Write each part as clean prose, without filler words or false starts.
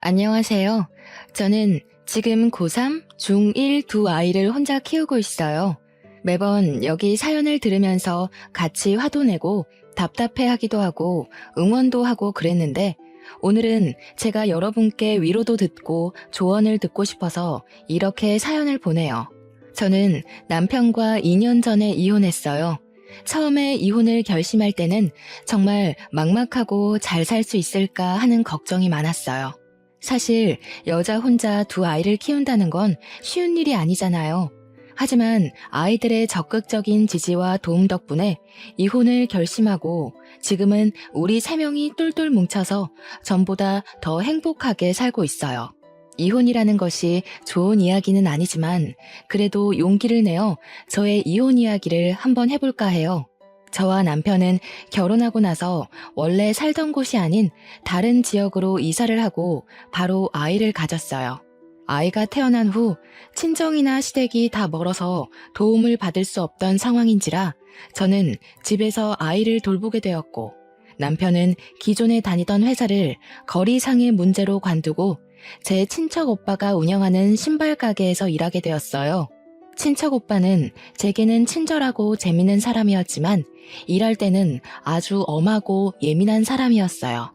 안녕하세요. 저는 지금 고3, 중1 두 아이를 혼자 키우고 있어요. 매번 여기 사연을 들으면서 같이 화도 내고 답답해 하기도 하고 응원도 하고 그랬는데 오늘은 제가 여러분께 위로도 듣고 조언을 듣고 싶어서 이렇게 사연을 보내요. 저는 남편과 2년 전에 이혼했어요. 처음에 이혼을 결심할 때는 정말 막막하고 잘 살 수 있을까 하는 걱정이 많았어요. 사실 여자 혼자 두 아이를 키운다는 건 쉬운 일이 아니잖아요. 하지만 아이들의 적극적인 지지와 도움 덕분에 이혼을 결심하고 지금은 우리 세 명이 똘똘 뭉쳐서 전보다 더 행복하게 살고 있어요. 이혼이라는 것이 좋은 이야기는 아니지만 그래도 용기를 내어 저의 이혼 이야기를 한번 해볼까 해요. 저와 남편은 결혼하고 나서 원래 살던 곳이 아닌 다른 지역으로 이사를 하고 바로 아이를 가졌어요. 아이가 태어난 후 친정이나 시댁이 다 멀어서 도움을 받을 수 없던 상황인지라 저는 집에서 아이를 돌보게 되었고 남편은 기존에 다니던 회사를 거리상의 문제로 관두고 제 친척 오빠가 운영하는 신발 가게에서 일하게 되었어요. 친척 오빠는 제게는 친절하고 재밌는 사람이었지만 일할 때는 아주 엄하고 예민한 사람이었어요.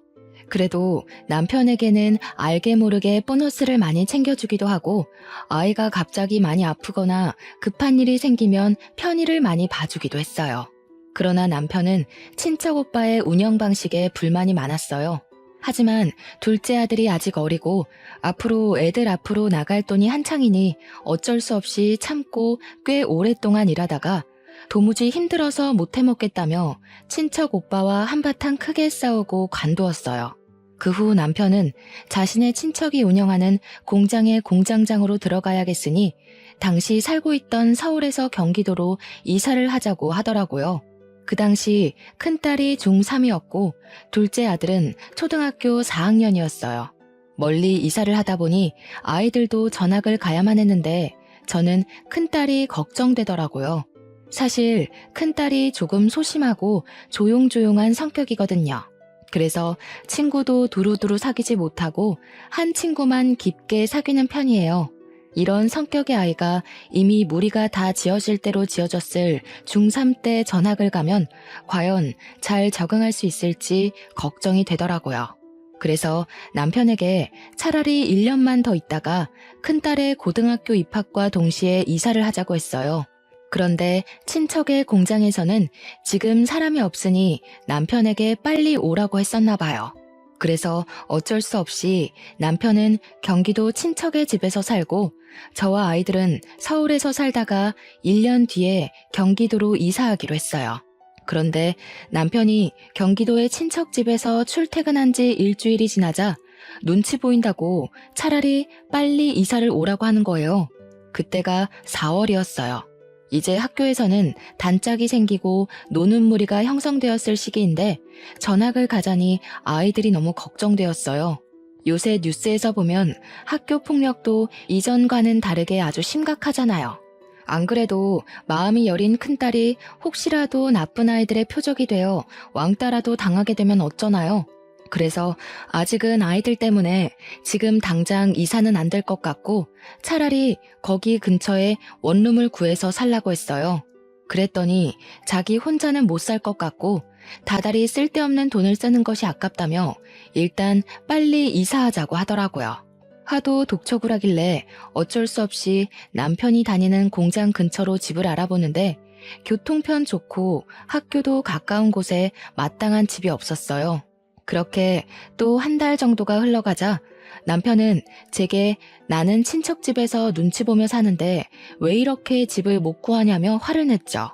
그래도 남편에게는 알게 모르게 보너스를 많이 챙겨주기도 하고 아이가 갑자기 많이 아프거나 급한 일이 생기면 편의를 많이 봐주기도 했어요. 그러나 남편은 친척 오빠의 운영 방식에 불만이 많았어요. 하지만 둘째 아들이 아직 어리고 앞으로 애들 앞으로 나갈 돈이 한창이니 어쩔 수 없이 참고 꽤 오랫동안 일하다가 도무지 힘들어서 못 해먹겠다며 친척 오빠와 한바탕 크게 싸우고 관두었어요. 그 후 남편은 자신의 친척이 운영하는 공장의 공장장으로 들어가야겠으니 당시 살고 있던 서울에서 경기도로 이사를 하자고 하더라고요. 그 당시 큰딸이 중3이었고 둘째 아들은 초등학교 4학년이었어요. 멀리 이사를 하다 보니 아이들도 전학을 가야만 했는데 저는 큰딸이 걱정되더라고요. 사실 큰딸이 조금 소심하고 조용조용한 성격이거든요. 그래서 친구도 두루두루 사귀지 못하고 한 친구만 깊게 사귀는 편이에요. 이런 성격의 아이가 이미 무리가 다 지어질 대로 지어졌을 중3 때 전학을 가면 과연 잘 적응할 수 있을지 걱정이 되더라고요. 그래서 남편에게 차라리 1년만 더 있다가 큰딸의 고등학교 입학과 동시에 이사를 하자고 했어요. 그런데 친척의 공장에서는 지금 사람이 없으니 남편에게 빨리 오라고 했었나 봐요. 그래서 어쩔 수 없이 남편은 경기도 친척의 집에서 살고 저와 아이들은 서울에서 살다가 1년 뒤에 경기도로 이사하기로 했어요. 그런데 남편이 경기도의 친척 집에서 출퇴근한 지 일주일이 지나자 눈치 보인다고 차라리 빨리 이사를 오라고 하는 거예요. 그때가 4월이었어요. 이제 학교에서는 단짝이 생기고 노는 무리가 형성되었을 시기인데 전학을 가자니 아이들이 너무 걱정되었어요. 요새 뉴스에서 보면 학교 폭력도 이전과는 다르게 아주 심각하잖아요. 안 그래도 마음이 여린 큰딸이 혹시라도 나쁜 아이들의 표적이 되어 왕따라도 당하게 되면 어쩌나요? 그래서 아직은 아이들 때문에 지금 당장 이사는 안 될 것 같고 차라리 거기 근처에 원룸을 구해서 살라고 했어요. 그랬더니 자기 혼자는 못 살 것 같고 다달이 쓸데없는 돈을 쓰는 것이 아깝다며 일단 빨리 이사하자고 하더라고요. 하도 독촉을 하길래 어쩔 수 없이 남편이 다니는 공장 근처로 집을 알아보는데 교통편 좋고 학교도 가까운 곳에 마땅한 집이 없었어요. 그렇게 또 한 달 정도가 흘러가자 남편은 제게 나는 친척집에서 눈치 보며 사는데 왜 이렇게 집을 못 구하냐며 화를 냈죠.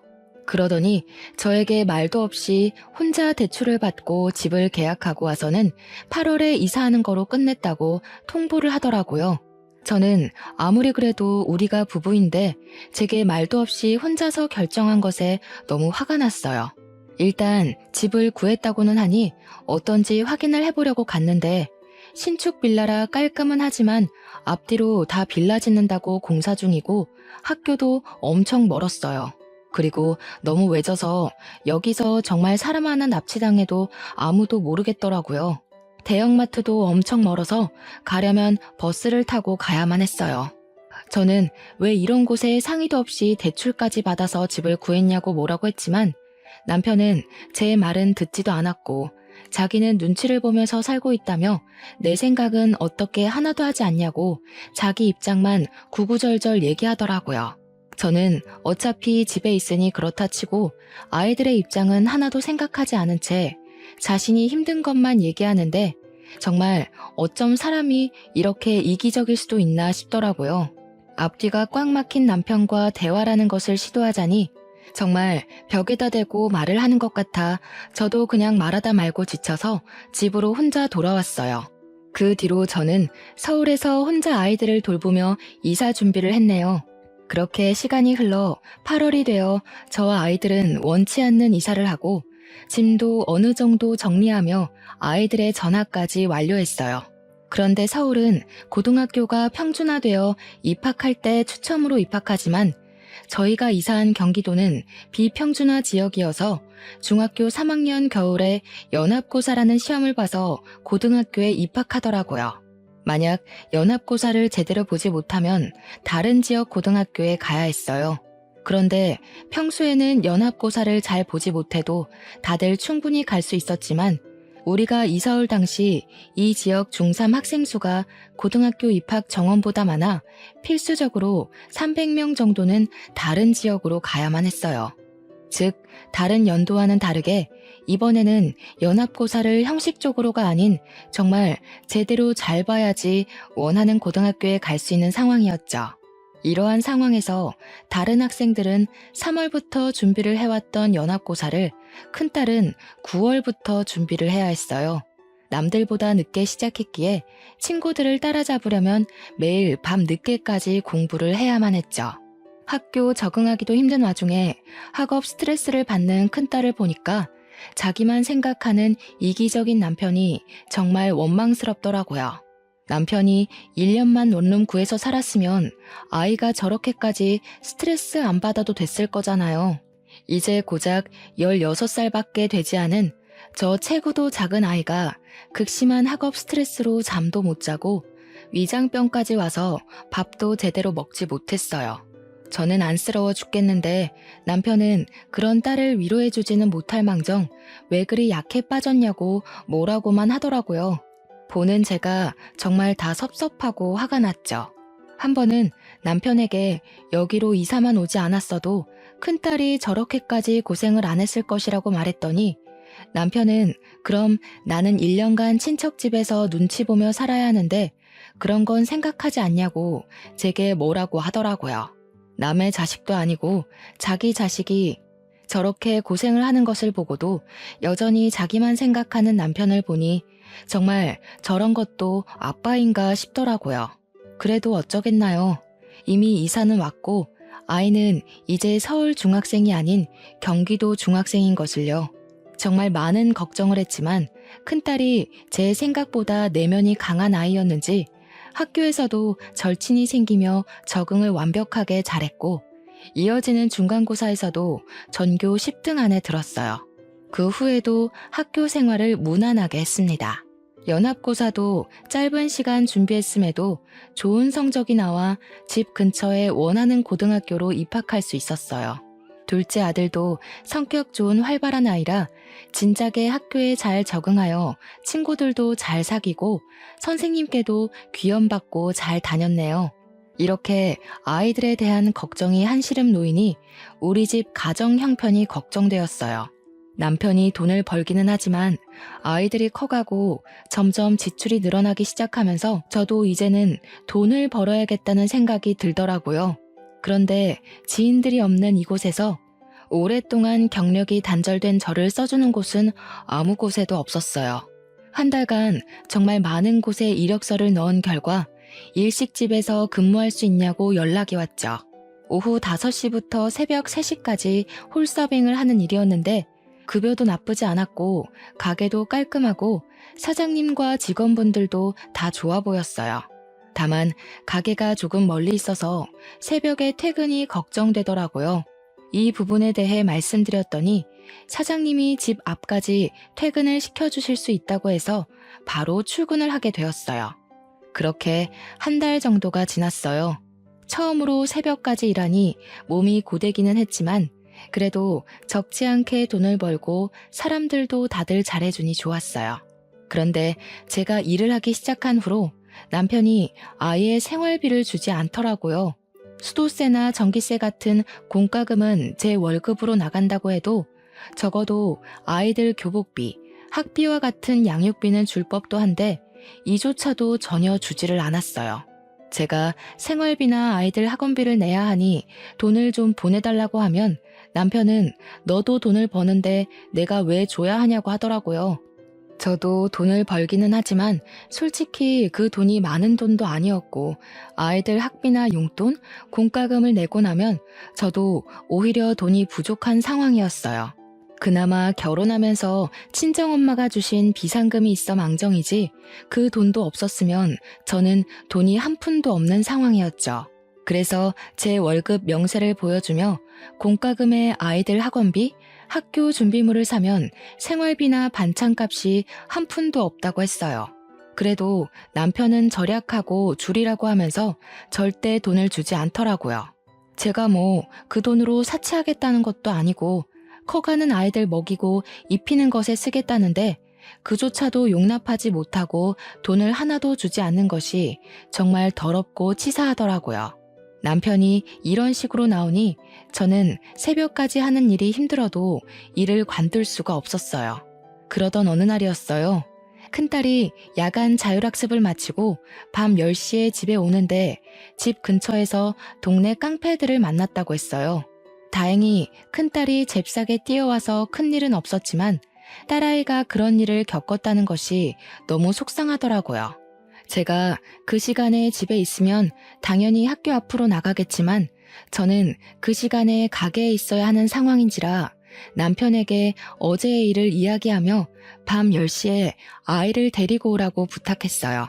그러더니 저에게 말도 없이 혼자 대출을 받고 집을 계약하고 와서는 8월에 이사하는 거로 끝냈다고 통보를 하더라고요. 저는 아무리 그래도 우리가 부부인데 제게 말도 없이 혼자서 결정한 것에 너무 화가 났어요. 일단 집을 구했다고는 하니 어떤지 확인을 해보려고 갔는데 신축 빌라라 깔끔은 하지만 앞뒤로 다 빌라 짓는다고 공사 중이고 학교도 엄청 멀었어요. 그리고 너무 외져서 여기서 정말 사람 하나 납치당해도 아무도 모르겠더라고요. 대형마트도 엄청 멀어서 가려면 버스를 타고 가야만 했어요. 저는 왜 이런 곳에 상의도 없이 대출까지 받아서 집을 구했냐고 뭐라고 했지만 남편은 제 말은 듣지도 않았고 자기는 눈치를 보면서 살고 있다며 내 생각은 어떻게 하나도 하지 않냐고 자기 입장만 구구절절 얘기하더라고요. 저는 어차피 집에 있으니 그렇다 치고 아이들의 입장은 하나도 생각하지 않은 채 자신이 힘든 것만 얘기하는데 정말 어쩜 사람이 이렇게 이기적일 수도 있나 싶더라고요. 앞뒤가 꽉 막힌 남편과 대화라는 것을 시도하자니 정말 벽에다 대고 말을 하는 것 같아 저도 그냥 말하다 말고 지쳐서 집으로 혼자 돌아왔어요. 그 뒤로 저는 서울에서 혼자 아이들을 돌보며 이사 준비를 했네요. 그렇게 시간이 흘러 8월이 되어 저와 아이들은 원치 않는 이사를 하고 짐도 어느 정도 정리하며 아이들의 전학까지 완료했어요. 그런데 서울은 고등학교가 평준화되어 입학할 때 추첨으로 입학하지만 저희가 이사한 경기도는 비평준화 지역이어서 중학교 3학년 겨울에 연합고사라는 시험을 봐서 고등학교에 입학하더라고요. 만약 연합고사를 제대로 보지 못하면 다른 지역 고등학교에 가야 했어요. 그런데 평소에는 연합고사를 잘 보지 못해도 다들 충분히 갈 수 있었지만 우리가 이사 올 당시 이 지역 중3 학생 수가 고등학교 입학 정원보다 많아 필수적으로 300명 정도는 다른 지역으로 가야만 했어요. 즉, 다른 연도와는 다르게 이번에는 연합고사를 형식적으로가 아닌 정말 제대로 잘 봐야지 원하는 고등학교에 갈 수 있는 상황이었죠. 이러한 상황에서 다른 학생들은 3월부터 준비를 해왔던 연합고사를 큰딸은 9월부터 준비를 해야 했어요. 남들보다 늦게 시작했기에 친구들을 따라잡으려면 매일 밤 늦게까지 공부를 해야만 했죠. 학교 적응하기도 힘든 와중에 학업 스트레스를 받는 큰딸을 보니까 자기만 생각하는 이기적인 남편이 정말 원망스럽더라고요. 남편이 1년만 원룸 구해서 살았으면 아이가 저렇게까지 스트레스 안 받아도 됐을 거잖아요. 이제 고작 16살밖에 되지 않은 저 체구도 작은 아이가 극심한 학업 스트레스로 잠도 못 자고 위장병까지 와서 밥도 제대로 먹지 못했어요. 저는 안쓰러워 죽겠는데 남편은 그런 딸을 위로해주지는 못할 망정 왜 그리 약해 빠졌냐고 뭐라고만 하더라고요. 보는 제가 정말 다 섭섭하고 화가 났죠. 한 번은 남편에게 여기로 이사만 오지 않았어도 큰딸이 저렇게까지 고생을 안 했을 것이라고 말했더니 남편은 그럼 나는 1년간 친척 집에서 눈치 보며 살아야 하는데 그런 건 생각하지 않냐고 제게 뭐라고 하더라고요. 남의 자식도 아니고 자기 자식이 저렇게 고생을 하는 것을 보고도 여전히 자기만 생각하는 남편을 보니 정말 저런 것도 아빠인가 싶더라고요. 그래도 어쩌겠나요. 이미 이사는 왔고 아이는 이제 서울 중학생이 아닌 경기도 중학생인 것을요. 정말 많은 걱정을 했지만 큰딸이 제 생각보다 내면이 강한 아이였는지 학교에서도 절친이 생기며 적응을 완벽하게 잘했고 이어지는 중간고사에서도 전교 10등 안에 들었어요. 그 후에도 학교 생활을 무난하게 했습니다. 연합고사도 짧은 시간 준비했음에도 좋은 성적이 나와 집 근처에 원하는 고등학교로 입학할 수 있었어요. 둘째 아들도 성격 좋은 활발한 아이라 진작에 학교에 잘 적응하여 친구들도 잘 사귀고 선생님께도 귀염받고 잘 다녔네요. 이렇게 아이들에 대한 걱정이 한시름 놓이니 우리 집 가정 형편이 걱정되었어요. 남편이 돈을 벌기는 하지만 아이들이 커가고 점점 지출이 늘어나기 시작하면서 저도 이제는 돈을 벌어야겠다는 생각이 들더라고요. 그런데 지인들이 없는 이곳에서 오랫동안 경력이 단절된 저를 써주는 곳은 아무 곳에도 없었어요. 한 달간 정말 많은 곳에 이력서를 넣은 결과 일식집에서 근무할 수 있냐고 연락이 왔죠. 오후 5시부터 새벽 3시까지 홀서빙을 하는 일이었는데 급여도 나쁘지 않았고 가게도 깔끔하고 사장님과 직원분들도 다 좋아 보였어요. 다만 가게가 조금 멀리 있어서 새벽에 퇴근이 걱정되더라고요. 이 부분에 대해 말씀드렸더니 사장님이 집 앞까지 퇴근을 시켜주실 수 있다고 해서 바로 출근을 하게 되었어요. 그렇게 한 달 정도가 지났어요. 처음으로 새벽까지 일하니 몸이 고되기는 했지만 그래도 적지 않게 돈을 벌고 사람들도 다들 잘해주니 좋았어요. 그런데 제가 일을 하기 시작한 후로 남편이 아예 생활비를 주지 않더라고요. 수도세나 전기세 같은 공과금은 제 월급으로 나간다고 해도 적어도 아이들 교복비, 학비와 같은 양육비는 줄 법도 한데 이조차도 전혀 주지를 않았어요. 제가 생활비나 아이들 학원비를 내야 하니 돈을 좀 보내달라고 하면 남편은 너도 돈을 버는데 내가 왜 줘야 하냐고 하더라고요. 저도 돈을 벌기는 하지만 솔직히 그 돈이 많은 돈도 아니었고 아이들 학비나 용돈, 공과금을 내고 나면 저도 오히려 돈이 부족한 상황이었어요. 그나마 결혼하면서 친정엄마가 주신 비상금이 있어 망정이지 그 돈도 없었으면 저는 돈이 한 푼도 없는 상황이었죠. 그래서 제 월급 명세를 보여주며 공과금에 아이들 학원비, 학교 준비물을 사면 생활비나 반찬값이 한 푼도 없다고 했어요. 그래도 남편은 절약하고 줄이라고 하면서 절대 돈을 주지 않더라고요. 제가 뭐 그 돈으로 사치하겠다는 것도 아니고 커가는 아이들 먹이고 입히는 것에 쓰겠다는데 그조차도 용납하지 못하고 돈을 하나도 주지 않는 것이 정말 더럽고 치사하더라고요. 남편이 이런 식으로 나오니 저는 새벽까지 하는 일이 힘들어도 일을 관둘 수가 없었어요. 그러던 어느 날이었어요. 큰딸이 야간 자율학습을 마치고 밤 10시에 집에 오는데 집 근처에서 동네 깡패들을 만났다고 했어요. 다행히 큰딸이 잽싸게 뛰어와서 큰일은 없었지만 딸아이가 그런 일을 겪었다는 것이 너무 속상하더라고요. 제가 그 시간에 집에 있으면 당연히 학교 앞으로 나가겠지만 저는 그 시간에 가게에 있어야 하는 상황인지라 남편에게 어제의 일을 이야기하며 밤 10시에 아이를 데리고 오라고 부탁했어요.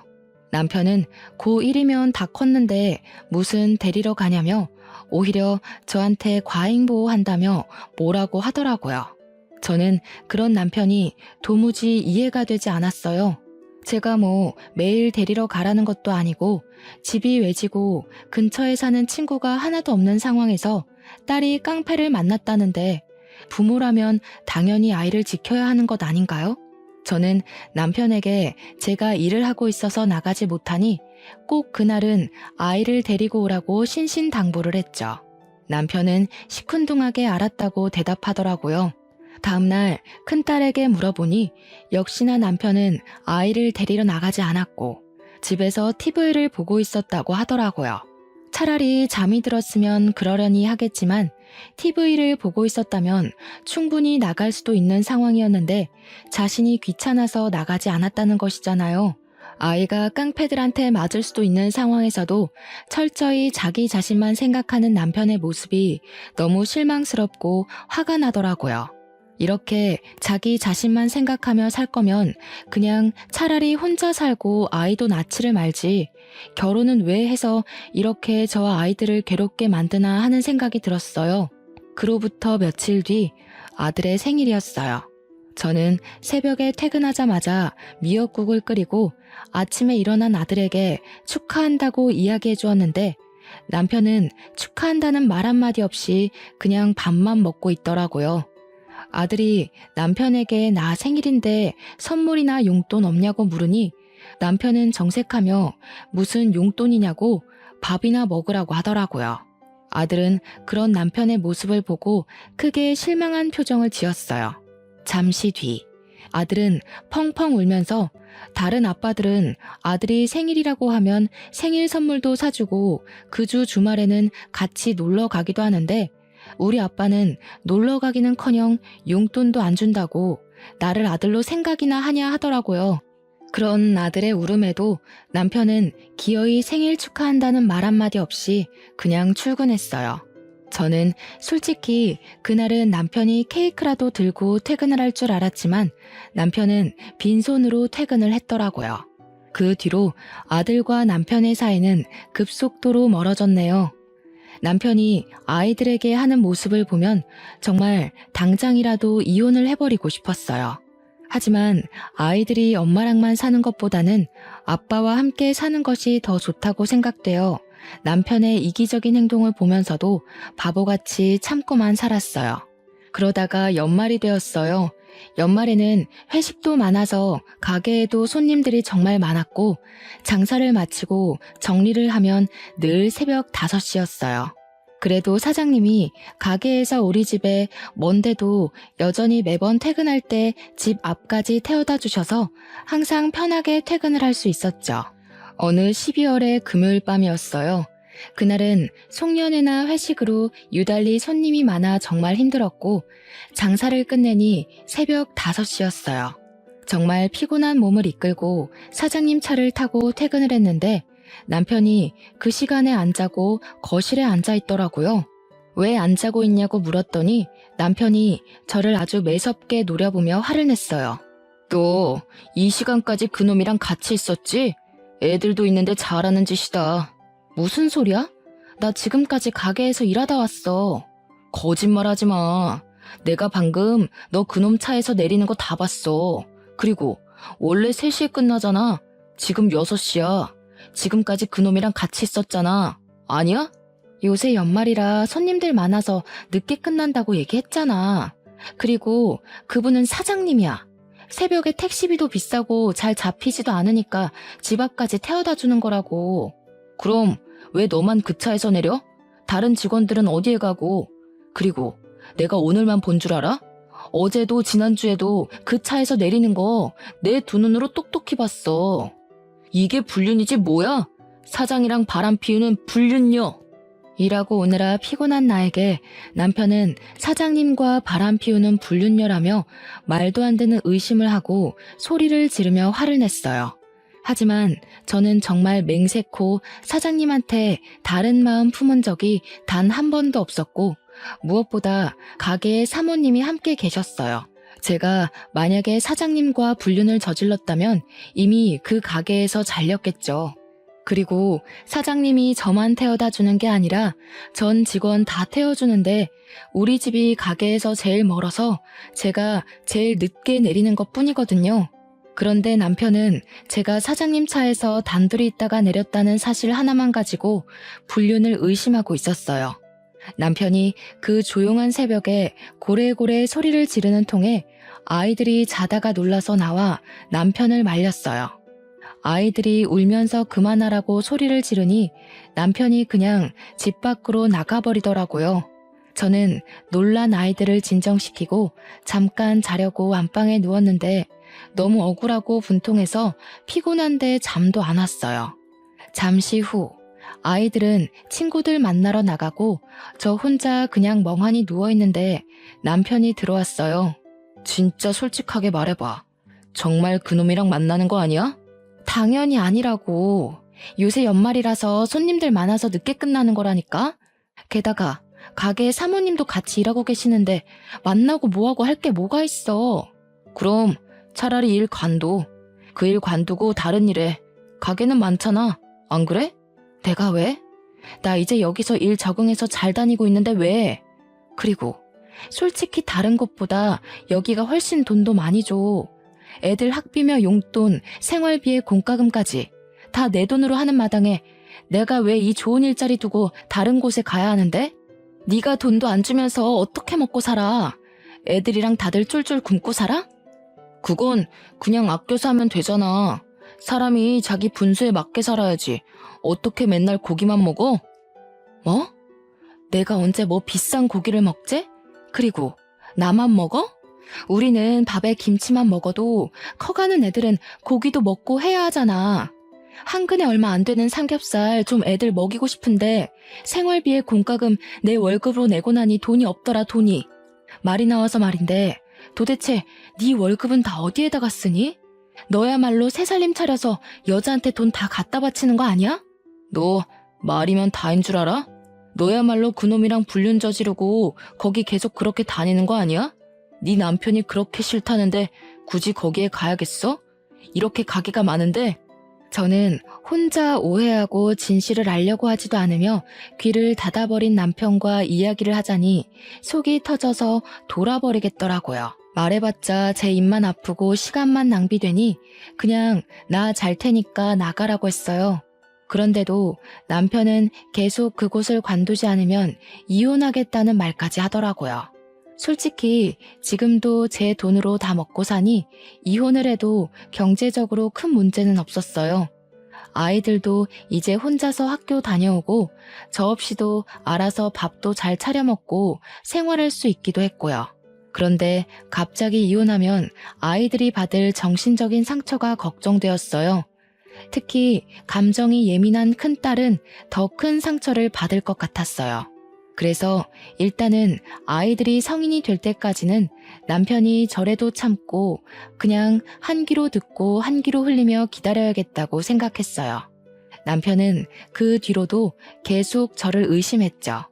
남편은 고1이면 다 컸는데 무슨 데리러 가냐며 오히려 저한테 과잉보호한다며 뭐라고 하더라고요. 저는 그런 남편이 도무지 이해가 되지 않았어요. 제가 뭐 매일 데리러 가라는 것도 아니고 집이 외지고 근처에 사는 친구가 하나도 없는 상황에서 딸이 깡패를 만났다는데 부모라면 당연히 아이를 지켜야 하는 것 아닌가요? 저는 남편에게 제가 일을 하고 있어서 나가지 못하니 꼭 그날은 아이를 데리고 오라고 신신당부를 했죠. 남편은 시큰둥하게 알았다고 대답하더라고요. 다음날 큰딸에게 물어보니 역시나 남편은 아이를 데리러 나가지 않았고 집에서 TV를 보고 있었다고 하더라고요. 차라리 잠이 들었으면 그러려니 하겠지만 TV를 보고 있었다면 충분히 나갈 수도 있는 상황이었는데 자신이 귀찮아서 나가지 않았다는 것이잖아요. 아이가 깡패들한테 맞을 수도 있는 상황에서도 철저히 자기 자신만 생각하는 남편의 모습이 너무 실망스럽고 화가 나더라고요. 이렇게 자기 자신만 생각하며 살 거면 그냥 차라리 혼자 살고 아이도 낳지를 말지 결혼은 왜 해서 이렇게 저와 아이들을 괴롭게 만드나 하는 생각이 들었어요. 그로부터 며칠 뒤 아들의 생일이었어요. 저는 새벽에 퇴근하자마자 미역국을 끓이고 아침에 일어난 아들에게 축하한다고 이야기해 주었는데 남편은 축하한다는 말 한마디 없이 그냥 밥만 먹고 있더라고요. 아들이 남편에게 나 생일인데 선물이나 용돈 없냐고 물으니 남편은 정색하며 무슨 용돈이냐고 밥이나 먹으라고 하더라고요. 아들은 그런 남편의 모습을 보고 크게 실망한 표정을 지었어요. 잠시 뒤 아들은 펑펑 울면서 다른 아빠들은 아들이 생일이라고 하면 생일 선물도 사주고 그 주 주말에는 같이 놀러 가기도 하는데 우리 아빠는 놀러 가기는커녕 용돈도 안 준다고 나를 아들로 생각이나 하냐 하더라고요. 그런 아들의 울음에도 남편은 기어이 생일 축하한다는 말 한마디 없이 그냥 출근했어요. 저는 솔직히 그날은 남편이 케이크라도 들고 퇴근을 할 줄 알았지만 남편은 빈손으로 퇴근을 했더라고요. 그 뒤로 아들과 남편의 사이는 급속도로 멀어졌네요. 남편이 아이들에게 하는 모습을 보면 정말 당장이라도 이혼을 해버리고 싶었어요. 하지만 아이들이 엄마랑만 사는 것보다는 아빠와 함께 사는 것이 더 좋다고 생각되어 남편의 이기적인 행동을 보면서도 바보같이 참고만 살았어요. 그러다가 연말이 되었어요. 연말에는 회식도 많아서 가게에도 손님들이 정말 많았고 장사를 마치고 정리를 하면 늘 새벽 5시였어요. 그래도 사장님이 가게에서 우리 집에 먼데도 여전히 매번 퇴근할 때 집 앞까지 태워다 주셔서 항상 편하게 퇴근을 할 수 있었죠. 어느 12월의 금요일 밤이었어요. 그날은 송년회나 회식으로 유달리 손님이 많아 정말 힘들었고 장사를 끝내니 새벽 5시였어요. 정말 피곤한 몸을 이끌고 사장님 차를 타고 퇴근을 했는데 남편이 그 시간에 안 자고 거실에 앉아 있더라고요. 왜 안 자고 있냐고 물었더니 남편이 저를 아주 매섭게 노려보며 화를 냈어요. 너 이 시간까지 그놈이랑 같이 있었지? 애들도 있는데 잘하는 짓이다. 무슨 소리야? 나 지금까지 가게에서 일하다 왔어. 거짓말하지 마. 내가 방금 너 그놈 차에서 내리는 거 다 봤어. 그리고 원래 3시에 끝나잖아. 지금 6시야. 지금까지 그놈이랑 같이 있었잖아. 아니야? 요새 연말이라 손님들 많아서 늦게 끝난다고 얘기했잖아. 그리고 그분은 사장님이야. 새벽에 택시비도 비싸고 잘 잡히지도 않으니까 집 앞까지 태워다 주는 거라고. 그럼 왜 너만 그 차에서 내려? 다른 직원들은 어디에 가고? 그리고 내가 오늘만 본 줄 알아? 어제도 지난주에도 그 차에서 내리는 거 내 두 눈으로 똑똑히 봤어. 이게 불륜이지 뭐야? 사장이랑 바람 피우는 불륜녀. 일하고 오느라 피곤한 나에게 남편은 사장님과 바람 피우는 불륜녀라며 말도 안 되는 의심을 하고 소리를 지르며 화를 냈어요. 하지만 저는 정말 맹세코 사장님한테 다른 마음 품은 적이 단 한 번도 없었고 무엇보다 가게에 사모님이 함께 계셨어요. 제가 만약에 사장님과 불륜을 저질렀다면 이미 그 가게에서 잘렸겠죠. 그리고 사장님이 저만 태워다 주는 게 아니라 전 직원 다 태워주는데 우리 집이 가게에서 제일 멀어서 제가 제일 늦게 내리는 것 뿐이거든요. 그런데 남편은 제가 사장님 차에서 단둘이 있다가 내렸다는 사실 하나만 가지고 불륜을 의심하고 있었어요. 남편이 그 조용한 새벽에 고래고래 소리를 지르는 통에 아이들이 자다가 놀라서 나와 남편을 말렸어요. 아이들이 울면서 그만하라고 소리를 지르니 남편이 그냥 집 밖으로 나가버리더라고요. 저는 놀란 아이들을 진정시키고 잠깐 자려고 안방에 누웠는데 너무 억울하고 분통해서 피곤한데 잠도 안 왔어요. 잠시 후 아이들은 친구들 만나러 나가고 저 혼자 그냥 멍하니 누워있는데 남편이 들어왔어요. 진짜 솔직하게 말해봐. 정말 그놈이랑 만나는 거 아니야? 당연히 아니라고. 요새 연말이라서 손님들 많아서 늦게 끝나는 거라니까. 게다가 가게에 사모님도 같이 일하고 계시는데 만나고 뭐하고 할 게 뭐가 있어. 그럼 차라리 일 관둬. 그 일 관두고 다른 일에. 가게는 많잖아. 안 그래? 내가 왜? 나 이제 여기서 일 적응해서 잘 다니고 있는데 왜? 그리고 솔직히 다른 곳보다 여기가 훨씬 돈도 많이 줘. 애들 학비며 용돈, 생활비에 공과금까지 다 내 돈으로 하는 마당에 내가 왜 이 좋은 일자리 두고 다른 곳에 가야 하는데? 네가 돈도 안 주면서 어떻게 먹고 살아? 애들이랑 다들 쫄쫄 굶고 살아? 그건 그냥 아껴서 하면 되잖아. 사람이 자기 분수에 맞게 살아야지. 어떻게 맨날 고기만 먹어? 뭐? 내가 언제 뭐 비싼 고기를 먹지? 그리고 나만 먹어? 우리는 밥에 김치만 먹어도 커가는 애들은 고기도 먹고 해야 하잖아. 한 근에 얼마 안 되는 삼겹살 좀 애들 먹이고 싶은데 생활비에 공과금 내 월급으로 내고 나니 돈이 없더라 돈이. 말이 나와서 말인데 도대체 네 월급은 다 어디에다가 쓰니? 너야말로 새살림 차려서 여자한테 돈 다 갖다 바치는 거 아니야? 너 말이면 다인 줄 알아? 너야말로 그놈이랑 불륜 저지르고 거기 계속 그렇게 다니는 거 아니야? 네 남편이 그렇게 싫다는데 굳이 거기에 가야겠어? 이렇게 가게가 많은데. 저는 혼자 오해하고 진실을 알려고 하지도 않으며 귀를 닫아버린 남편과 이야기를 하자니 속이 터져서 돌아버리겠더라고요. 말해봤자 제 입만 아프고 시간만 낭비되니 그냥 나 잘 테니까 나가라고 했어요. 그런데도 남편은 계속 그곳을 관두지 않으면 이혼하겠다는 말까지 하더라고요. 솔직히 지금도 제 돈으로 다 먹고 사니 이혼을 해도 경제적으로 큰 문제는 없었어요. 아이들도 이제 혼자서 학교 다녀오고 저 없이도 알아서 밥도 잘 차려 먹고 생활할 수 있기도 했고요. 그런데 갑자기 이혼하면 아이들이 받을 정신적인 상처가 걱정되었어요. 특히 감정이 예민한 큰딸은 더 큰 상처를 받을 것 같았어요. 그래서 일단은 아이들이 성인이 될 때까지는 남편이 저래도 참고 그냥 한 귀로 듣고 한 귀로 흘리며 기다려야겠다고 생각했어요. 남편은 그 뒤로도 계속 저를 의심했죠.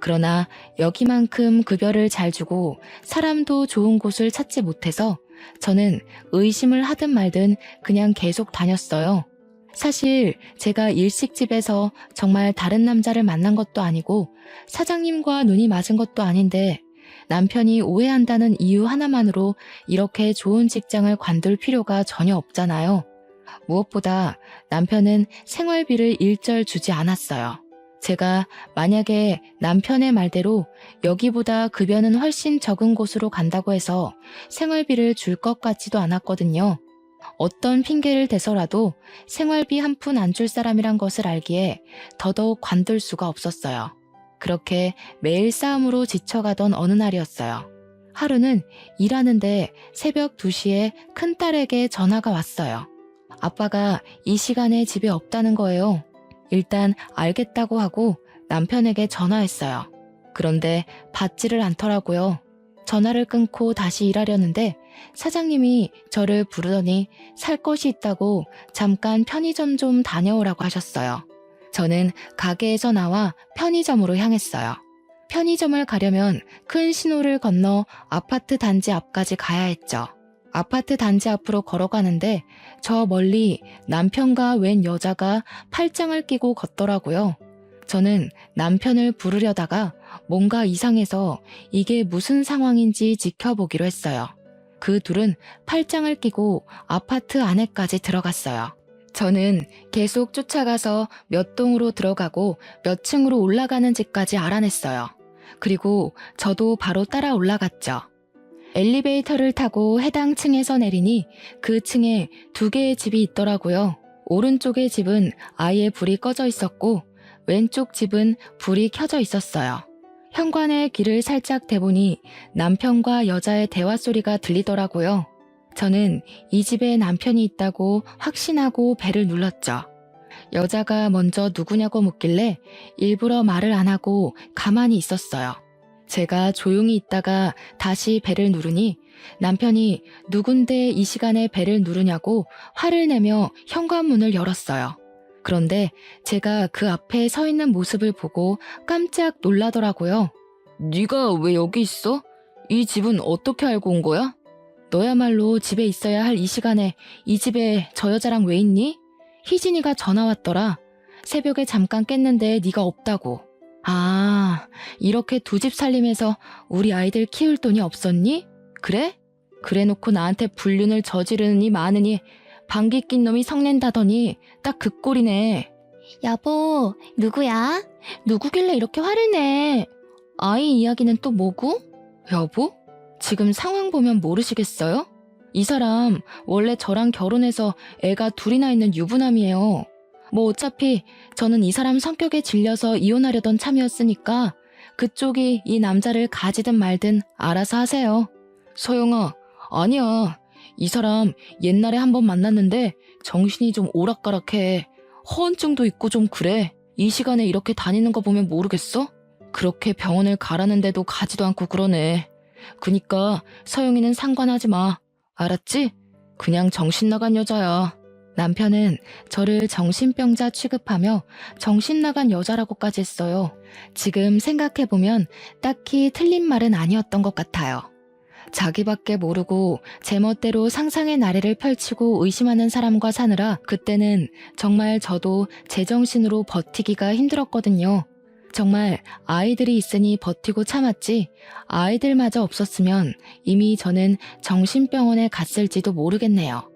그러나 여기만큼 급여를 잘 주고 사람도 좋은 곳을 찾지 못해서 저는 의심을 하든 말든 그냥 계속 다녔어요. 사실 제가 일식집에서 정말 다른 남자를 만난 것도 아니고 사장님과 눈이 맞은 것도 아닌데 남편이 오해한다는 이유 하나만으로 이렇게 좋은 직장을 관둘 필요가 전혀 없잖아요. 무엇보다 남편은 생활비를 일절 주지 않았어요. 제가 만약에 남편의 말대로 여기보다 급여는 훨씬 적은 곳으로 간다고 해서 생활비를 줄 것 같지도 않았거든요. 어떤 핑계를 대서라도 생활비 한 푼 안 줄 사람이란 것을 알기에 더더욱 관둘 수가 없었어요. 그렇게 매일 싸움으로 지쳐가던 어느 날이었어요. 하루는 일하는데 새벽 2시에 큰딸에게 전화가 왔어요. 아빠가 이 시간에 집에 없다는 거예요. 일단 알겠다고 하고 남편에게 전화했어요. 그런데 받지를 않더라고요. 전화를 끊고 다시 일하려는데 사장님이 저를 부르더니 살 것이 있다고 잠깐 편의점 좀 다녀오라고 하셨어요. 저는 가게에서 나와 편의점으로 향했어요. 편의점을 가려면 큰 신호를 건너 아파트 단지 앞까지 가야 했죠. 아파트 단지 앞으로 걸어가는데 저 멀리 남편과 웬 여자가 팔짱을 끼고 걷더라고요. 저는 남편을 부르려다가 뭔가 이상해서 이게 무슨 상황인지 지켜보기로 했어요. 그 둘은 팔짱을 끼고 아파트 안에까지 들어갔어요. 저는 계속 쫓아가서 몇 동으로 들어가고 몇 층으로 올라가는 집까지 알아냈어요. 그리고 저도 바로 따라 올라갔죠. 엘리베이터를 타고 해당 층에서 내리니 그 층에 2개의 집이 있더라고요. 오른쪽의 집은 아예 불이 꺼져 있었고 왼쪽 집은 불이 켜져 있었어요. 현관에 귀를 살짝 대보니 남편과 여자의 대화 소리가 들리더라고요. 저는 이 집에 남편이 있다고 확신하고 벨을 눌렀죠. 여자가 먼저 누구냐고 묻길래 일부러 말을 안 하고 가만히 있었어요. 제가 조용히 있다가 다시 벨을 누르니 남편이 누군데 이 시간에 벨을 누르냐고 화를 내며 현관문을 열었어요. 그런데 제가 그 앞에 서 있는 모습을 보고 깜짝 놀라더라고요. 네가 왜 여기 있어? 이 집은 어떻게 알고 온 거야? 너야말로 집에 있어야 할 이 시간에 이 집에 저 여자랑 왜 있니? 희진이가 전화 왔더라. 새벽에 잠깐 깼는데 네가 없다고. 아, 이렇게 2집 살림해서 우리 아이들 키울 돈이 없었니? 그래? 그래놓고 나한테 불륜을 저지르니 마느니 방귀 낀 놈이 성낸다더니 딱 그 꼴이네. 여보, 누구야? 누구길래 이렇게 화를 내? 아이 이야기는 또 뭐고? 여보? 지금 상황 보면 모르시겠어요? 이 사람 원래 저랑 결혼해서 애가 2이나 있는 유부남이에요. 뭐 어차피 저는 이 사람 성격에 질려서 이혼하려던 참이었으니까 그쪽이 이 남자를 가지든 말든 알아서 하세요. 서영아, 아니야. 이 사람 옛날에 한번 만났는데 정신이 좀 오락가락해. 허언증도 있고 좀 그래. 이 시간에 이렇게 다니는 거 보면 모르겠어? 그렇게 병원을 가라는데도 가지도 않고 그러네. 그니까 서영이는 상관하지 마. 알았지? 그냥 정신 나간 여자야. 남편은 저를 정신병자 취급하며 정신 나간 여자라고까지 했어요. 지금 생각해보면 딱히 틀린 말은 아니었던 것 같아요. 자기밖에 모르고 제멋대로 상상의 나래를 펼치고 의심하는 사람과 사느라 그때는 정말 저도 제정신으로 버티기가 힘들었거든요. 정말 아이들이 있으니 버티고 참았지 아이들마저 없었으면 이미 저는 정신병원에 갔을지도 모르겠네요.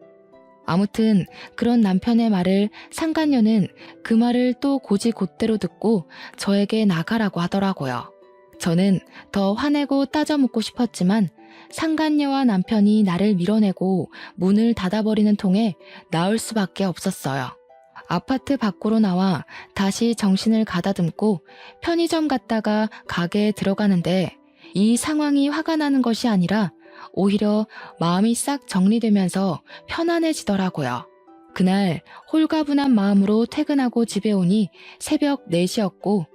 아무튼 그런 남편의 말을 상간녀는 그 말을 또 곧이곧대로 듣고 저에게 나가라고 하더라고요. 저는 더 화내고 따져 묻고 싶었지만 상간녀와 남편이 나를 밀어내고 문을 닫아버리는 통에 나올 수밖에 없었어요. 아파트 밖으로 나와 다시 정신을 가다듬고 편의점 갔다가 가게에 들어가는데 이 상황이 화가 나는 것이 아니라 오히려 마음이 싹 정리되면서 편안해지더라고요. 그날 홀가분한 마음으로 퇴근하고 집에 오니 새벽 4시였고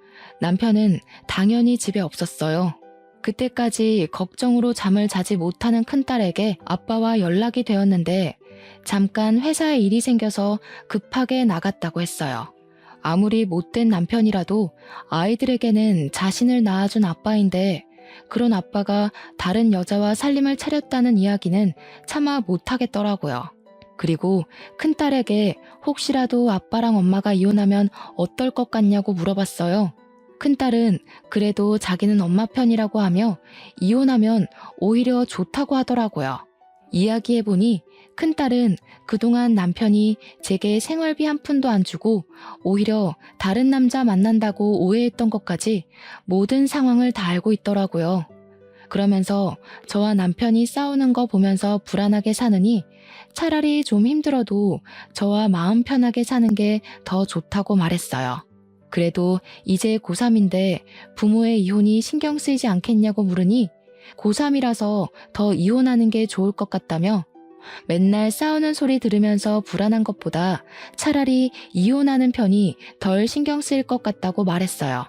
남편은 당연히 집에 없었어요. 그때까지 걱정으로 잠을 자지 못하는 큰딸에게 아빠와 연락이 되었는데 잠깐 회사에 일이 생겨서 급하게 나갔다고 했어요. 아무리 못된 남편이라도 아이들에게는 자신을 낳아준 아빠인데 그런 아빠가 다른 여자와 살림을 차렸다는 이야기는 차마 못하겠더라고요. 그리고 큰딸에게 혹시라도 아빠랑 엄마가 이혼하면 어떨 것 같냐고 물어봤어요. 큰딸은 그래도 자기는 엄마 편이라고 하며 이혼하면 오히려 좋다고 하더라고요. 이야기해보니 큰딸은 그동안 남편이 제게 생활비 한 푼도 안 주고 오히려 다른 남자 만난다고 오해했던 것까지 모든 상황을 다 알고 있더라고요. 그러면서 저와 남편이 싸우는 거 보면서 불안하게 사느니 차라리 좀 힘들어도 저와 마음 편하게 사는 게 더 좋다고 말했어요. 그래도 이제 고3인데 부모의 이혼이 신경 쓰이지 않겠냐고 물으니 고3이라서 더 이혼하는 게 좋을 것 같다며 맨날 싸우는 소리 들으면서 불안한 것보다 차라리 이혼하는 편이 덜 신경 쓰일 것 같다고 말했어요.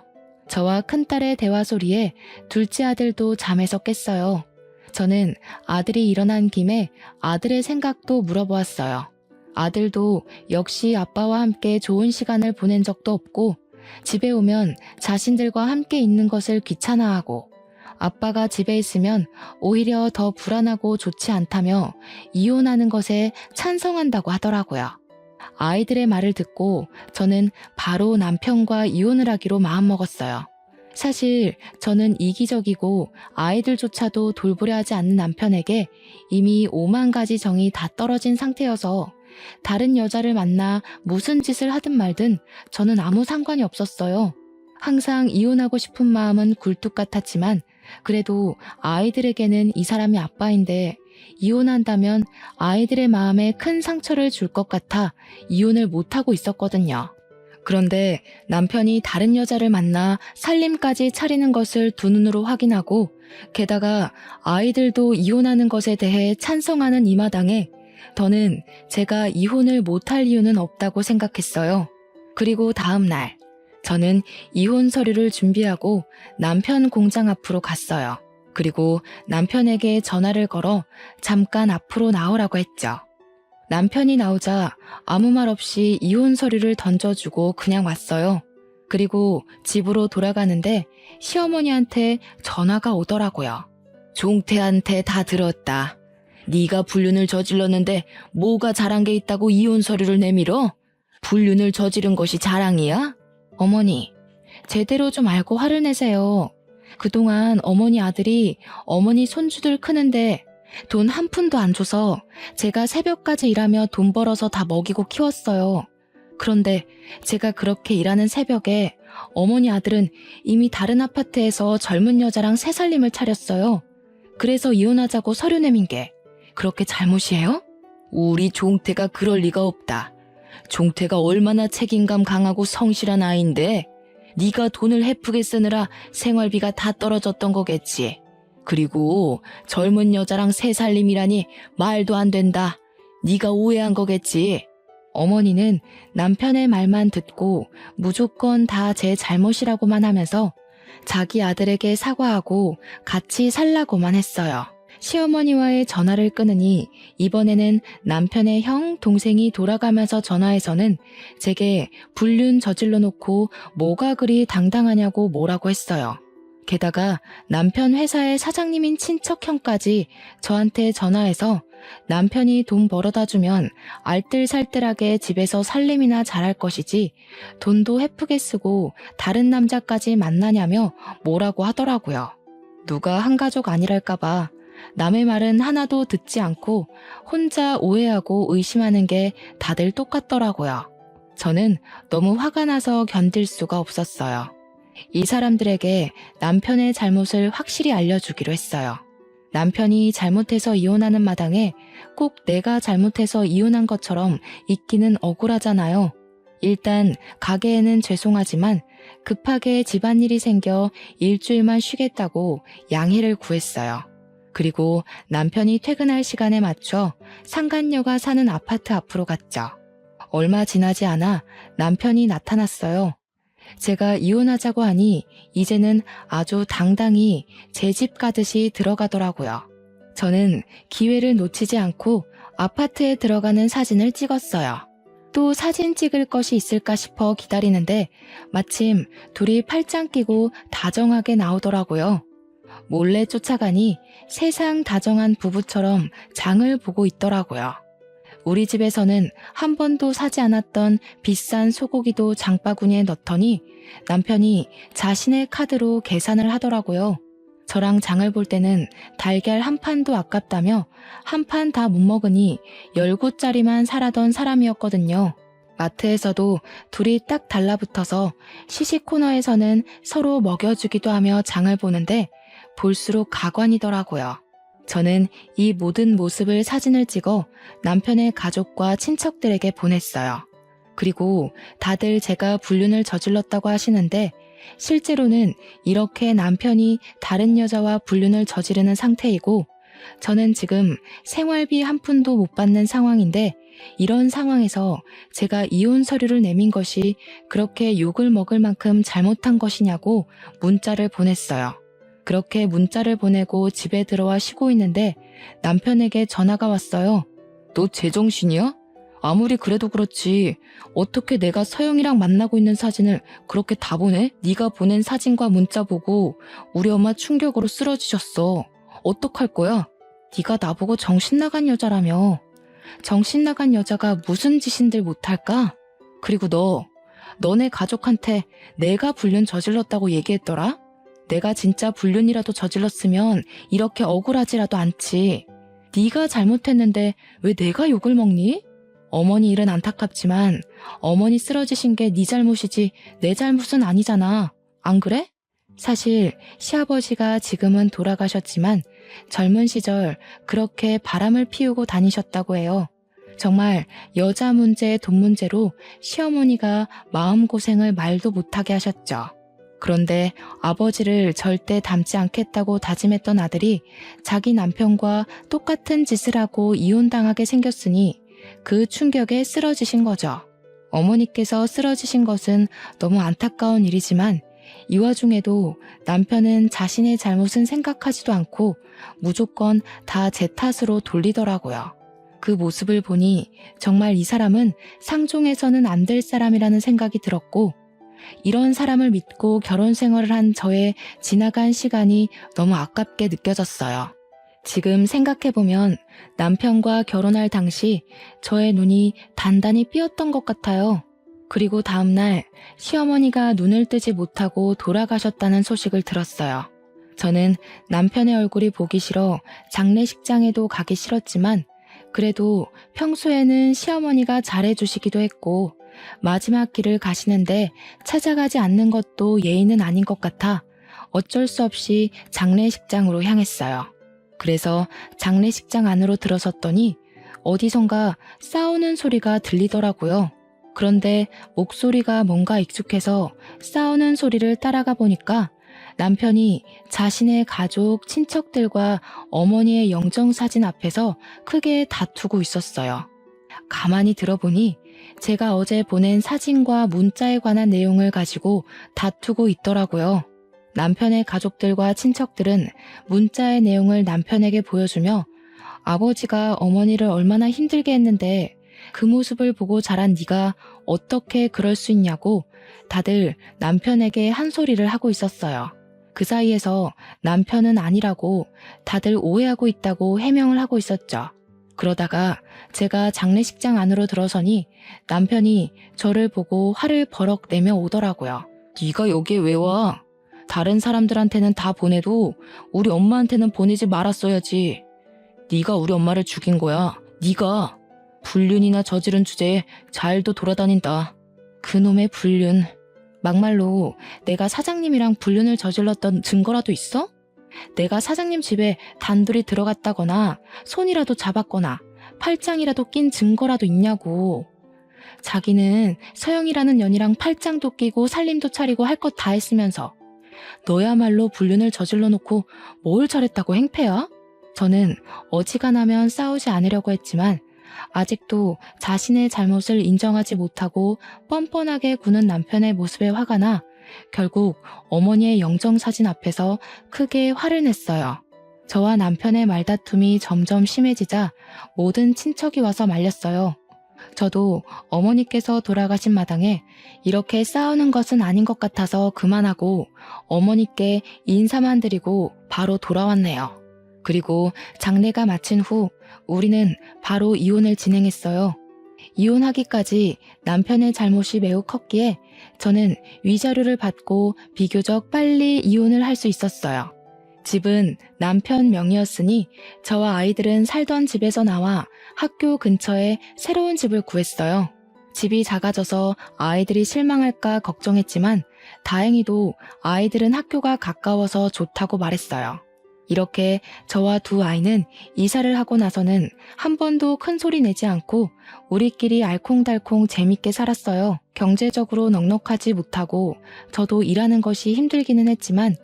저와 큰딸의 대화 소리에 둘째 아들도 잠에서 깼어요. 저는 아들이 일어난 김에 아들의 생각도 물어보았어요. 아들도 역시 아빠와 함께 좋은 시간을 보낸 적도 없고 집에 오면 자신들과 함께 있는 것을 귀찮아하고 아빠가 집에 있으면 오히려 더 불안하고 좋지 않다며 이혼하는 것에 찬성한다고 하더라고요. 아이들의 말을 듣고 저는 바로 남편과 이혼을 하기로 마음먹었어요. 사실 저는 이기적이고 아이들조차도 돌보려 하지 않는 남편에게 이미 5만 가지 정이 다 떨어진 상태여서 다른 여자를 만나 무슨 짓을 하든 말든 저는 아무 상관이 없었어요. 항상 이혼하고 싶은 마음은 굴뚝 같았지만 그래도 아이들에게는 이 사람이 아빠인데 이혼한다면 아이들의 마음에 큰 상처를 줄 것 같아 이혼을 못하고 있었거든요. 그런데 남편이 다른 여자를 만나 살림까지 차리는 것을 두 눈으로 확인하고 게다가 아이들도 이혼하는 것에 대해 찬성하는 이 마당에 저는 제가 이혼을 못할 이유는 없다고 생각했어요. 그리고 다음 날 저는 이혼 서류를 준비하고 남편 공장 앞으로 갔어요. 그리고 남편에게 전화를 걸어 잠깐 앞으로 나오라고 했죠. 남편이 나오자 아무 말 없이 이혼 서류를 던져주고 그냥 왔어요. 그리고 집으로 돌아가는데 시어머니한테 전화가 오더라고요. 종태한테 다 들었다. 네가 불륜을 저질렀는데 뭐가 잘한 게 있다고 이혼 서류를 내밀어? 불륜을 저지른 것이 자랑이야? 어머니, 제대로 좀 알고 화를 내세요. 그동안 어머니 아들이 어머니 손주들 크는데 돈 한 푼도 안 줘서 제가 새벽까지 일하며 돈 벌어서 다 먹이고 키웠어요. 그런데 제가 그렇게 일하는 새벽에 어머니 아들은 이미 다른 아파트에서 젊은 여자랑 새 살림을 차렸어요. 그래서 이혼하자고 서류 내민 게 그렇게 잘못이에요? 우리 종태가 그럴 리가 없다. 종태가 얼마나 책임감 강하고 성실한 아이인데 네가 돈을 헤프게 쓰느라 생활비가 다 떨어졌던 거겠지. 그리고 젊은 여자랑 새 살림이라니 말도 안 된다. 네가 오해한 거겠지. 어머니는 남편의 말만 듣고 무조건 다 제 잘못이라고만 하면서 자기 아들에게 사과하고 같이 살라고만 했어요. 시어머니와의 전화를 끊으니 이번에는 남편의 형, 동생이 돌아가면서 전화해서는 제게 불륜 저질러 놓고 뭐가 그리 당당하냐고 뭐라고 했어요. 게다가 남편 회사의 사장님인 친척 형까지 저한테 전화해서 남편이 돈 벌어다 주면 알뜰살뜰하게 집에서 살림이나 잘할 것이지 돈도 헤프게 쓰고 다른 남자까지 만나냐며 뭐라고 하더라고요. 누가 한 가족 아니랄까봐 남의 말은 하나도 듣지 않고 혼자 오해하고 의심하는 게 다들 똑같더라고요. 저는 너무 화가 나서 견딜 수가 없었어요. 이 사람들에게 남편의 잘못을 확실히 알려주기로 했어요. 남편이 잘못해서 이혼하는 마당에 꼭 내가 잘못해서 이혼한 것처럼 있기는 억울하잖아요. 일단 가게에는 죄송하지만 급하게 집안일이 생겨 일주일만 쉬겠다고 양해를 구했어요. 그리고 남편이 퇴근할 시간에 맞춰 상간녀가 사는 아파트 앞으로 갔죠. 얼마 지나지 않아 남편이 나타났어요. 제가 이혼하자고 하니 이제는 아주 당당히 제 집 가듯이 들어가더라고요. 저는 기회를 놓치지 않고 아파트에 들어가는 사진을 찍었어요. 또 사진 찍을 것이 있을까 싶어 기다리는데 마침 둘이 팔짱 끼고 다정하게 나오더라고요. 몰래 쫓아가니 세상 다정한 부부처럼 장을 보고 있더라고요. 우리 집에서는 한 번도 사지 않았던 비싼 소고기도 장바구니에 넣더니 남편이 자신의 카드로 계산을 하더라고요. 저랑 장을 볼 때는 달걀 한 판도 아깝다며 한 판 다 못 먹으니 10구짜리만 사라던 사람이었거든요. 마트에서도 둘이 딱 달라붙어서 시식 코너에서는 서로 먹여주기도 하며 장을 보는데 볼수록 가관이더라고요. 저는 이 모든 모습을 사진을 찍어 남편의 가족과 친척들에게 보냈어요. 그리고 다들 제가 불륜을 저질렀다고 하시는데 실제로는 이렇게 남편이 다른 여자와 불륜을 저지르는 상태이고 저는 지금 생활비 한 푼도 못 받는 상황인데 이런 상황에서 제가 이혼 서류를 내민 것이 그렇게 욕을 먹을 만큼 잘못한 것이냐고 문자를 보냈어요. 그렇게 문자를 보내고 집에 들어와 쉬고 있는데 남편에게 전화가 왔어요. 너 제정신이야? 아무리 그래도 그렇지 어떻게 내가 서영이랑 만나고 있는 사진을 그렇게 다 보내? 네가 보낸 사진과 문자 보고 우리 엄마 충격으로 쓰러지셨어. 어떡할 거야? 네가 나보고 정신 나간 여자라며. 정신 나간 여자가 무슨 짓인들 못할까? 그리고 너네 가족한테 내가 불륜 저질렀다고 얘기했더라? 내가 진짜 불륜이라도 저질렀으면 이렇게 억울하지라도 않지. 네가 잘못했는데 왜 내가 욕을 먹니? 어머니 일은 안타깝지만 어머니 쓰러지신 게 네 잘못이지 내 잘못은 아니잖아. 안 그래? 사실 시아버지가 지금은 돌아가셨지만 젊은 시절 그렇게 바람을 피우고 다니셨다고 해요. 정말 여자 문제, 돈 문제로 시어머니가 마음고생을 말도 못하게 하셨죠. 그런데 아버지를 절대 닮지 않겠다고 다짐했던 아들이 자기 남편과 똑같은 짓을 하고 이혼당하게 생겼으니 그 충격에 쓰러지신 거죠. 어머니께서 쓰러지신 것은 너무 안타까운 일이지만 이 와중에도 남편은 자신의 잘못은 생각하지도 않고 무조건 다 제 탓으로 돌리더라고요. 그 모습을 보니 정말 이 사람은 상종해서는 안 될 사람이라는 생각이 들었고 이런 사람을 믿고 결혼 생활을 한 저의 지나간 시간이 너무 아깝게 느껴졌어요. 지금 생각해보면 남편과 결혼할 당시 저의 눈이 단단히 삐었던 것 같아요. 그리고 다음날 시어머니가 눈을 뜨지 못하고 돌아가셨다는 소식을 들었어요. 저는 남편의 얼굴이 보기 싫어 장례식장에도 가기 싫었지만 그래도 평소에는 시어머니가 잘해주시기도 했고 마지막 길을 가시는데 찾아가지 않는 것도 예의는 아닌 것 같아 어쩔 수 없이 장례식장으로 향했어요. 그래서 장례식장 안으로 들어섰더니 어디선가 싸우는 소리가 들리더라고요. 그런데 목소리가 뭔가 익숙해서 싸우는 소리를 따라가 보니까 남편이 자신의 가족, 친척들과 어머니의 영정사진 앞에서 크게 다투고 있었어요. 가만히 들어보니 제가 어제 보낸 사진과 문자에 관한 내용을 가지고 다투고 있더라고요. 남편의 가족들과 친척들은 문자의 내용을 남편에게 보여주며 아버지가 어머니를 얼마나 힘들게 했는데 그 모습을 보고 자란 네가 어떻게 그럴 수 있냐고 다들 남편에게 한 소리를 하고 있었어요. 그 사이에서 남편은 아니라고 다들 오해하고 있다고 해명을 하고 있었죠. 그러다가 제가 장례식장 안으로 들어서니 남편이 저를 보고 화를 버럭 내며 오더라고요. 네가 여기에 왜 와? 다른 사람들한테는 다 보내도 우리 엄마한테는 보내지 말았어야지. 네가 우리 엄마를 죽인 거야. 네가. 불륜이나 저지른 주제에 잘도 돌아다닌다. 그놈의 불륜. 막말로 내가 사장님이랑 불륜을 저질렀던 증거라도 있어? 내가 사장님 집에 단둘이 들어갔다거나 손이라도 잡았거나 팔짱이라도 낀 증거라도 있냐고. 자기는 서영이라는 년이랑 팔짱도 끼고 살림도 차리고 할 것 다 했으면서 너야말로 불륜을 저질러 놓고 뭘 잘했다고 행패야? 저는 어지간하면 싸우지 않으려고 했지만 아직도 자신의 잘못을 인정하지 못하고 뻔뻔하게 구는 남편의 모습에 화가 나 결국 어머니의 영정사진 앞에서 크게 화를 냈어요. 저와 남편의 말다툼이 점점 심해지자 모든 친척이 와서 말렸어요. 저도 어머니께서 돌아가신 마당에 이렇게 싸우는 것은 아닌 것 같아서 그만하고 어머니께 인사만 드리고 바로 돌아왔네요. 그리고 장례가 마친 후 우리는 바로 이혼을 진행했어요. 이혼하기까지 남편의 잘못이 매우 컸기에 저는 위자료를 받고 비교적 빨리 이혼을 할 수 있었어요. 집은 남편 명의였으니 저와 아이들은 살던 집에서 나와 학교 근처에 새로운 집을 구했어요. 집이 작아져서 아이들이 실망할까 걱정했지만 다행히도 아이들은 학교가 가까워서 좋다고 말했어요. 이렇게 저와 두 아이는 이사를 하고 나서는 한 번도 큰 소리 내지 않고 우리끼리 알콩달콩 재밌게 살았어요. 경제적으로 넉넉하지 못하고 저도 일하는 것이 힘들기는 했지만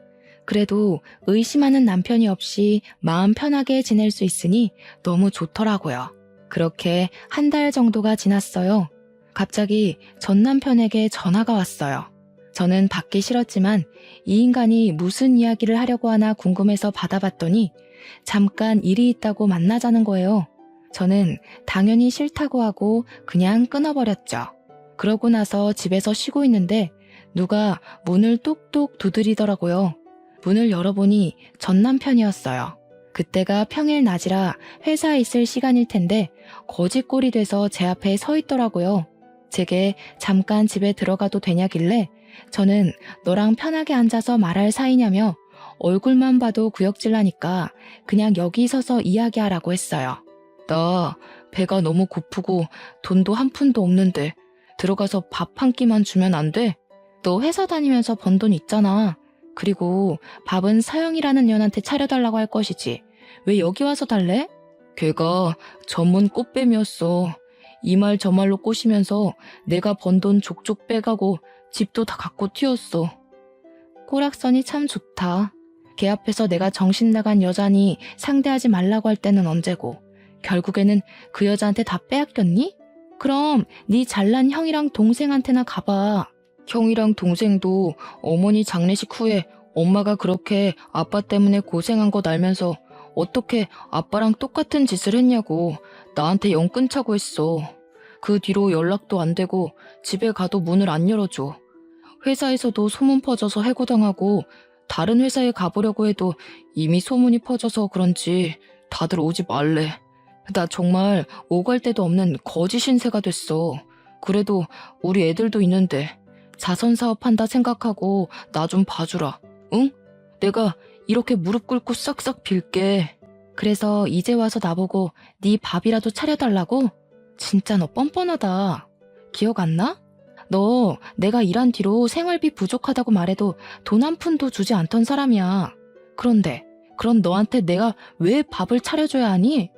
그래도 의심하는 남편이 없이 마음 편하게 지낼 수 있으니 너무 좋더라고요. 그렇게 한 달 정도가 지났어요. 갑자기 전 남편에게 전화가 왔어요. 저는 받기 싫었지만 이 인간이 무슨 이야기를 하려고 하나 궁금해서 받아봤더니 잠깐 일이 있다고 만나자는 거예요. 저는 당연히 싫다고 하고 그냥 끊어버렸죠. 그러고 나서 집에서 쉬고 있는데 누가 문을 뚝뚝 두드리더라고요. 문을 열어보니 전 남편이었어요. 그때가 평일 낮이라 회사에 있을 시간일 텐데 거짓골이 돼서 제 앞에 서 있더라고요. 제게 잠깐 집에 들어가도 되냐길래 저는 너랑 편하게 앉아서 말할 사이냐며 얼굴만 봐도 구역질나니까 그냥 여기 서서 이야기하라고 했어요. 나 배가 너무 고프고 돈도 한 푼도 없는데 들어가서 밥 한 끼만 주면 안 돼? 너 회사 다니면서 번 돈 있잖아. 그리고 밥은 서영이라는 년한테 차려달라고 할 것이지. 왜 여기 와서 달래? 걔가 전문 꽃뱀이었어. 이 말 저 말로 꼬시면서 내가 번 돈 족족 빼가고 집도 다 갖고 튀었어. 꼬락선이 참 좋다. 걔 앞에서 내가 정신 나간 여자니 상대하지 말라고 할 때는 언제고 결국에는 그 여자한테 다 빼앗겼니? 그럼 네 잘난 형이랑 동생한테나 가봐. 형이랑 동생도 어머니 장례식 후에 엄마가 그렇게 아빠 때문에 고생한 거 알면서 어떻게 아빠랑 똑같은 짓을 했냐고 나한테 영 끊자고 했어. 그 뒤로 연락도 안 되고 집에 가도 문을 안 열어줘. 회사에서도 소문 퍼져서 해고당하고 다른 회사에 가보려고 해도 이미 소문이 퍼져서 그런지 다들 오지 말래. 나 정말 오갈 데도 없는 거지 신세가 됐어. 그래도 우리 애들도 있는데 자선사업 한다 생각하고 나 좀 봐주라. 응? 내가 이렇게 무릎 꿇고 싹싹 빌게. 그래서 이제 와서 나보고 네 밥이라도 차려달라고? 진짜 너 뻔뻔하다. 기억 안 나? 너 내가 일한 뒤로 생활비 부족하다고 말해도 돈 한 푼도 주지 않던 사람이야. 그런데 그럼 너한테 내가 왜 밥을 차려줘야 하니?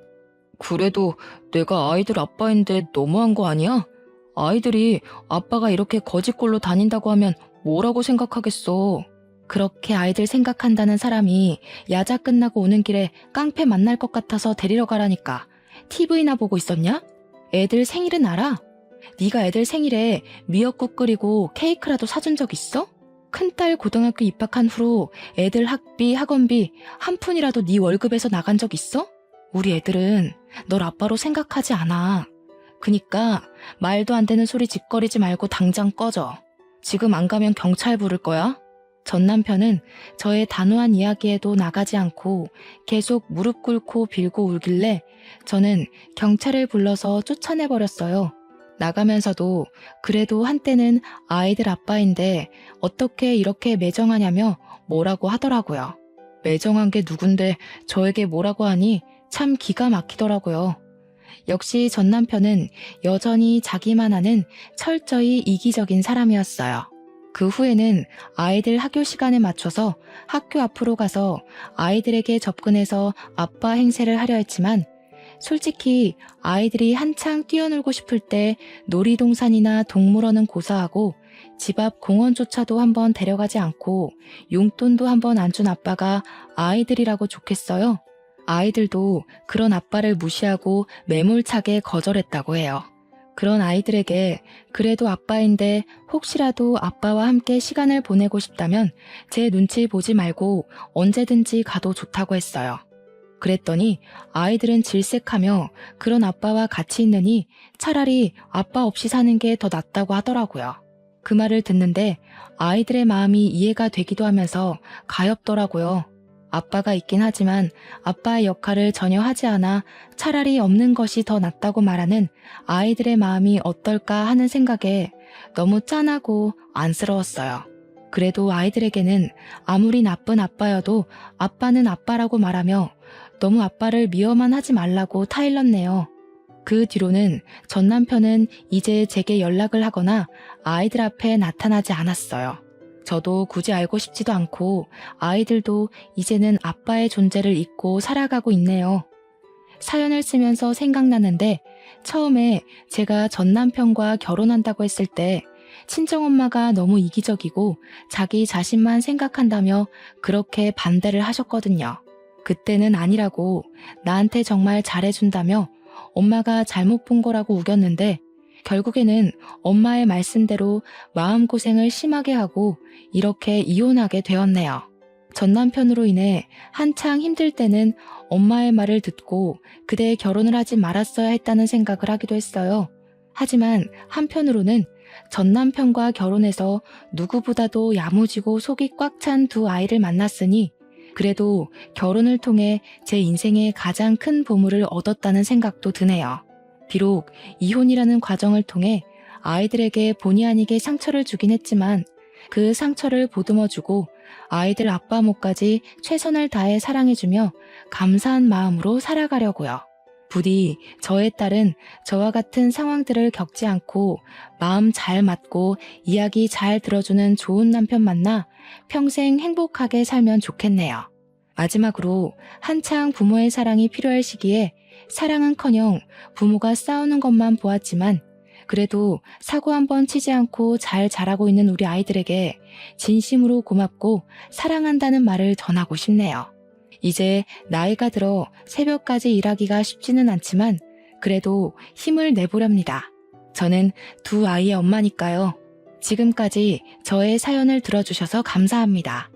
그래도 내가 아이들 아빠인데 너무한 거 아니야? 아이들이 아빠가 이렇게 거짓골로 다닌다고 하면 뭐라고 생각하겠어. 그렇게 아이들 생각한다는 사람이 야자 끝나고 오는 길에 깡패 만날 것 같아서 데리러 가라니까 TV나 보고 있었냐? 애들 생일은 알아? 네가 애들 생일에 미역국 끓이고 케이크라도 사준 적 있어? 큰딸 고등학교 입학한 후로 애들 학비, 학원비 한 푼이라도 네 월급에서 나간 적 있어? 우리 애들은 널 아빠로 생각하지 않아. 그니까 말도 안 되는 소리 짓거리지 말고 당장 꺼져. 지금 안 가면 경찰 부를 거야. 전 남편은 저의 단호한 이야기에도 나가지 않고 계속 무릎 꿇고 빌고 울길래 저는 경찰을 불러서 쫓아내버렸어요. 나가면서도 그래도 한때는 아이들 아빠인데 어떻게 이렇게 매정하냐며 뭐라고 하더라고요. 매정한 게 누군데 저에게 뭐라고 하니 참 기가 막히더라고요. 역시 전 남편은 여전히 자기만 아는 철저히 이기적인 사람이었어요. 그 후에는 아이들 학교 시간에 맞춰서 학교 앞으로 가서 아이들에게 접근해서 아빠 행세를 하려 했지만 솔직히 아이들이 한창 뛰어놀고 싶을 때 놀이동산이나 동물원은 고사하고 집 앞 공원조차도 한번 데려가지 않고 용돈도 한번 안 준 아빠가 아이들이라고 좋겠어요? 아이들도 그런 아빠를 무시하고 매몰차게 거절했다고 해요. 그런 아이들에게 그래도 아빠인데 혹시라도 아빠와 함께 시간을 보내고 싶다면 제 눈치 보지 말고 언제든지 가도 좋다고 했어요. 그랬더니 아이들은 질색하며 그런 아빠와 같이 있느니 차라리 아빠 없이 사는 게 더 낫다고 하더라고요. 그 말을 듣는데 아이들의 마음이 이해가 되기도 하면서 가엾더라고요. 아빠가 있긴 하지만 아빠의 역할을 전혀 하지 않아 차라리 없는 것이 더 낫다고 말하는 아이들의 마음이 어떨까 하는 생각에 너무 짠하고 안쓰러웠어요. 그래도 아이들에게는 아무리 나쁜 아빠여도 아빠는 아빠라고 말하며 너무 아빠를 미워만 하지 말라고 타일렀네요. 그 뒤로는 전 남편은 이제 제게 연락을 하거나 아이들 앞에 나타나지 않았어요. 저도 굳이 알고 싶지도 않고 아이들도 이제는 아빠의 존재를 잊고 살아가고 있네요. 사연을 쓰면서 생각나는데 처음에 제가 전 남편과 결혼한다고 했을 때 친정엄마가 너무 이기적이고 자기 자신만 생각한다며 그렇게 반대를 하셨거든요. 그때는 아니라고 나한테 정말 잘해준다며 엄마가 잘못 본 거라고 우겼는데 결국에는 엄마의 말씀대로 마음고생을 심하게 하고 이렇게 이혼하게 되었네요. 전 남편으로 인해 한창 힘들 때는 엄마의 말을 듣고 그대 결혼을 하지 말았어야 했다는 생각을 하기도 했어요. 하지만 한편으로는 전 남편과 결혼해서 누구보다도 야무지고 속이 꽉 찬 두 아이를 만났으니 그래도 결혼을 통해 제 인생의 가장 큰 보물을 얻었다는 생각도 드네요. 비록 이혼이라는 과정을 통해 아이들에게 본의 아니게 상처를 주긴 했지만 그 상처를 보듬어주고 아이들 아빠 몫까지 최선을 다해 사랑해주며 감사한 마음으로 살아가려고요. 부디 저의 딸은 저와 같은 상황들을 겪지 않고 마음 잘 맞고 이야기 잘 들어주는 좋은 남편 만나 평생 행복하게 살면 좋겠네요. 마지막으로 한창 부모의 사랑이 필요할 시기에 사랑은커녕 부모가 싸우는 것만 보았지만 그래도 사고 한번 치지 않고 잘 자라고 있는 우리 아이들에게 진심으로 고맙고 사랑한다는 말을 전하고 싶네요. 이제 나이가 들어 새벽까지 일하기가 쉽지는 않지만 그래도 힘을 내보렵니다. 저는 두 아이의 엄마니까요. 지금까지 저의 사연을 들어주셔서 감사합니다.